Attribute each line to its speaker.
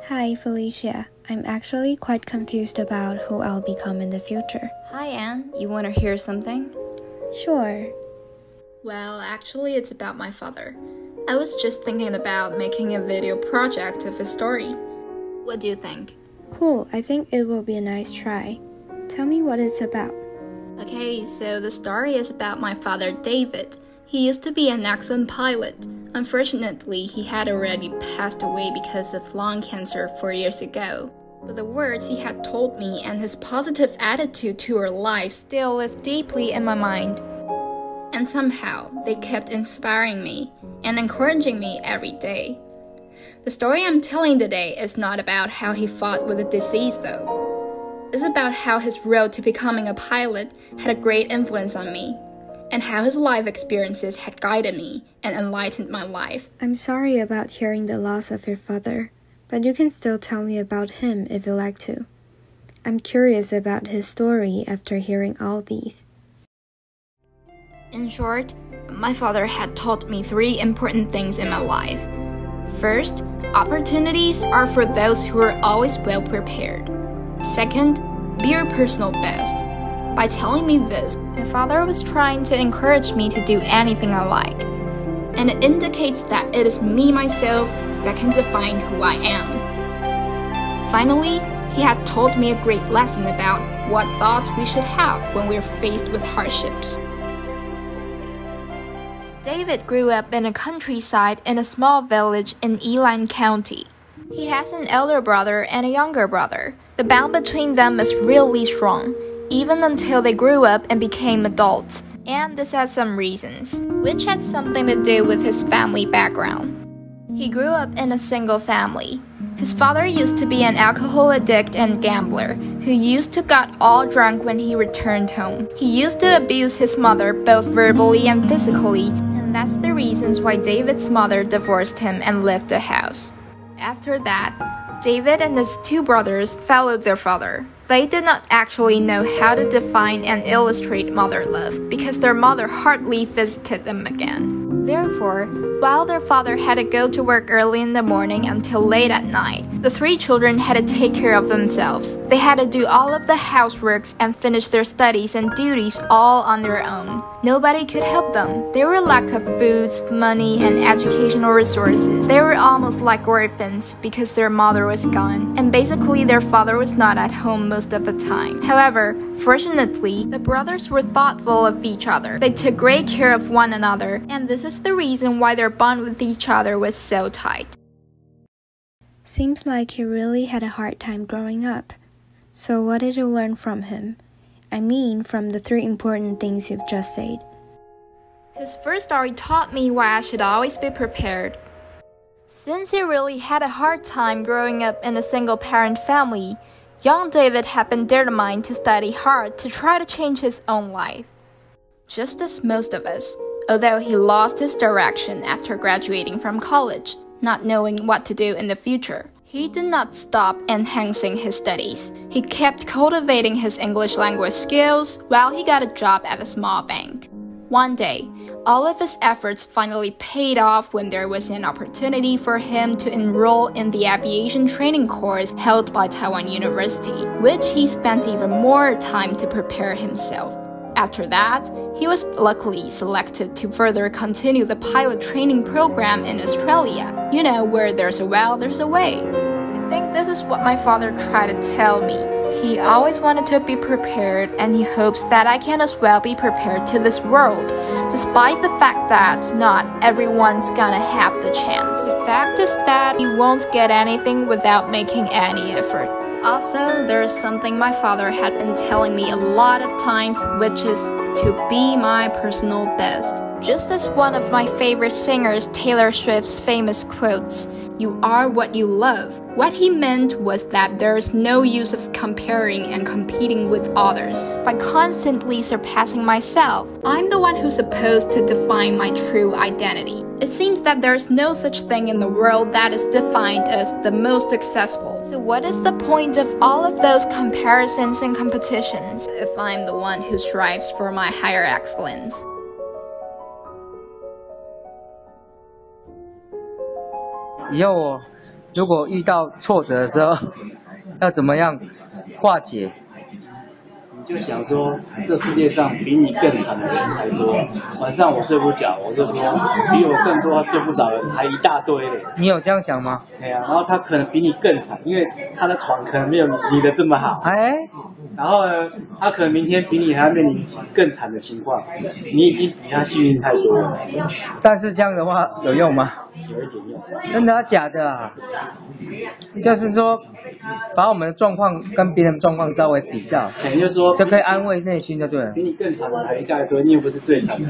Speaker 1: Hi, Felicia. I'm actually quite confused about who I'll become in the future.
Speaker 2: Hi, Anne. You want to hear something?
Speaker 1: Sure.
Speaker 2: Well, actually, it's about my father. I was just thinking about making a video project of his story. What do you think?
Speaker 1: Cool. I think it will be a nice try. Tell me what it's about.
Speaker 2: Okay, so the story is about my father, David. He used to be an excellent pilot. Unfortunately, he had already passed away because of lung cancer 4 years ago. But the words he had told me and his positive attitude to our life still live deeply in my mind. And somehow, they kept inspiring me and encouraging me every day. The story I'm telling today is not about how he fought with the disease, though. It's about how his road to becoming a pilot had a great influence on me, and how his life experiences had guided me and enlightened my life.
Speaker 1: I'm sorry about hearing the loss of your father, but you can still tell me about him if you like to. I'm curious about his story after hearing all these.
Speaker 2: In short, my father had taught me 3 important things in my life. First, opportunities are for those who are always well prepared. Second, be your personal best. By telling me this, my father was trying to encourage me to do anything I like. And it indicates that it is me myself that can define who I am. Finally, he had told me a great lesson about what thoughts we should have when we're faced with hardships. David grew up in a countryside in a small village in Eline County. He has an elder brother and a younger brother. The bond between them is really strong, even until they grew up and became adults, and this has some reasons, which has something to do with his family background. He grew up in a single family. His father used to be an alcohol addict and gambler, who used to get all drunk when he returned home. He used to abuse his mother both verbally and physically, and that's the reasons why David's mother divorced him and left the house. After that, David and his 2 brothers followed their father. They did not actually know how to define and illustrate mother love because their mother hardly visited them again. Therefore, while their father had to go to work early in the morning until late at night, the 3 children had to take care of themselves. They had to do all of the houseworks and finish their studies and duties all on their own. Nobody could help them. They were lack of foods, money, and educational resources. They were almost like orphans because their mother was gone, and basically their father was not at home most of the time. However, fortunately, the brothers were thoughtful of each other. They took great care of one another, and this is the reason why their bond with each other was so tight.
Speaker 1: Seems like he really had a hard time growing up. So what did you learn from him? I mean, from the 3 important things you've just said.
Speaker 2: His first story taught me why I should always be prepared. Since he really had a hard time growing up in a single-parent family, young David had been determined to study hard to try to change his own life. Just as most of us, although he lost his direction after graduating from college, not knowing what to do in the future, he did not stop enhancing his studies. He kept cultivating his English language skills while he got a job at a small bank. One day, all of his efforts finally paid off when there was an opportunity for him to enroll in the aviation training course held by Taiwan University, which he spent even more time to prepare himself. After that, he was luckily selected to further continue the pilot training program in Australia. You know, where there's a will, there's a way. I think this is what my father tried to tell me. He always wanted to be prepared, and he hopes that I can as well be prepared to this world, despite the fact that not everyone's gonna have the chance. The fact is that you won't get anything without making any effort. Also, there is something my father had been telling me a lot of times, which is to be my personal best. Just as one of my favorite singers, Taylor Swift's famous quotes, "You are what you love." What he meant was that there is no use of comparing and competing with others. By constantly surpassing myself, I'm the one who's supposed to define my true identity. It seems that there is no such thing in the world that is defined as the most successful. So what is the point of all of those comparisons and competitions if I'm the one who strives for my higher excellence?
Speaker 3: 如果遇到挫折的时候，要怎么样化解？
Speaker 4: 就想说，这世界上比你更惨的人太多了。晚上我睡不着，我就说比我更多睡不着的人还一大堆嘞。
Speaker 3: 你有这样想吗？
Speaker 4: 对啊，然后他可能比你更惨，因为他的床可能没有你的这么好。
Speaker 3: 哎，
Speaker 4: 然后呢，他可能明天比你还要面临更惨的情况，你已经比他幸运太多了。
Speaker 3: 但是这样的话有用吗？
Speaker 4: 有一点用。
Speaker 3: 真的假的啊？就是说，把我们的状况跟别人的状况稍微比较，
Speaker 4: 也就是说，
Speaker 3: 就可以安慰内心，就对了。
Speaker 4: 比你更惨的还一大堆，你又不是最惨的。